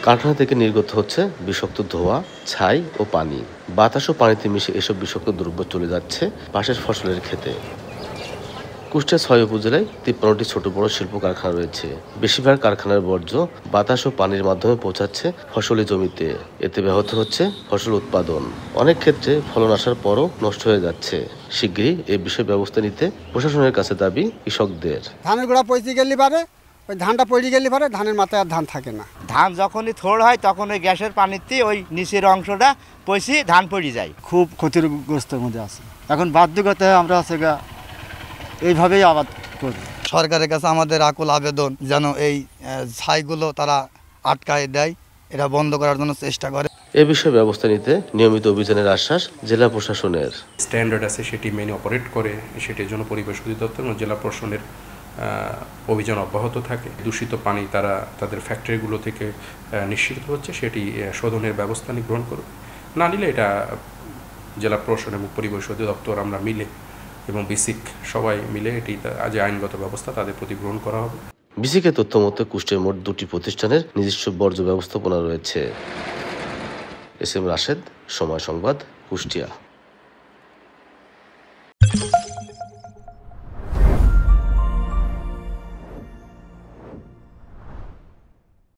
কারখানা থেকে নির্গত হচ্ছে বিষাক্ত ধোঁয়া, ছাই ও পানি। বাতাস ও পানিতে মিশে এসব বিষাক্ত দ্রব্য চলে যাচ্ছে পাশের ফসলের ক্ষেতে। কুষ্টিয়া ৬ উপজেলায় ৫৩টি ছোট বড় শিল্প কারখানা রয়েছে। বেশিরভাগ কারখানার বর্জ্য বাতাস ও পানির মাধ্যমে পৌঁছাচ্ছে ফসলি জমিতে। এতে ব্যাহত হচ্ছে ফসল উৎপাদন। অনেক ক্ষেত্রে ফলন আসার পরও নষ্ট হয়ে যাচ্ছে। শিগগিরই এ বিষয়ে ব্যবস্থা নিতে প্রশাসনের কাছে দাবি কৃষকদের। ধানের গোড়া পচে গেলে পারে, ওই ধানটা পড়ে গেলে পারে, ধানের মাথায় আর ধান থাকে না। ধান যখনই থোড় হয় তখন ওই গ্যাসের পানিতে ওই নিচের অংশটা পচে ধান পড়ে যায়। খুব ক্ষতিগ্রস্তের মধ্যে আছে। এখন বাধ্যগত আমরা আছে এইভাবেই আবাদ করি। সরকারের কাছে আমাদের আকুল আবেদন যেন এই ছাইগুলো তারা আটকায় দেয়, এটা বন্ধ করার জন্য চেষ্টা করে। এ বিষয়ে ব্যবস্থা নিতে নিয়মিত অভিযানের আশ্বাস জেলা প্রশাসনের। স্ট্যান্ডার্ড আছে সেটি মেনে অপারেট করে, সেটির জন্য পরিবেশ অধিদপ্তর এবং জেলা প্রশাসনের অভিযান অব্যাহত থাকে। দূষিত পানি তারা তাদের ফ্যাক্টরিগুলো থেকে নিশ্চিত হচ্ছে, সেটি শোধনের ব্যবস্থা গ্রহণ করবে। না নিলে এটা জেলা প্রশাসন এবং পরিবেশ অধিদপ্তর আমরা মিলে এবং বিসিক সবাই মিলে এটি যে আইনগত ব্যবস্থা তাদের প্রতি গ্রহণ করা হবে। বিসিকের তথ্য মতে কুষ্টিয়ার মোট 2টি প্রতিষ্ঠানের নিজস্ব বর্জ্য ব্যবস্থাপনা রয়েছে। এস এম রাশেদ, সময় সংবাদ, কুষ্টিয়া।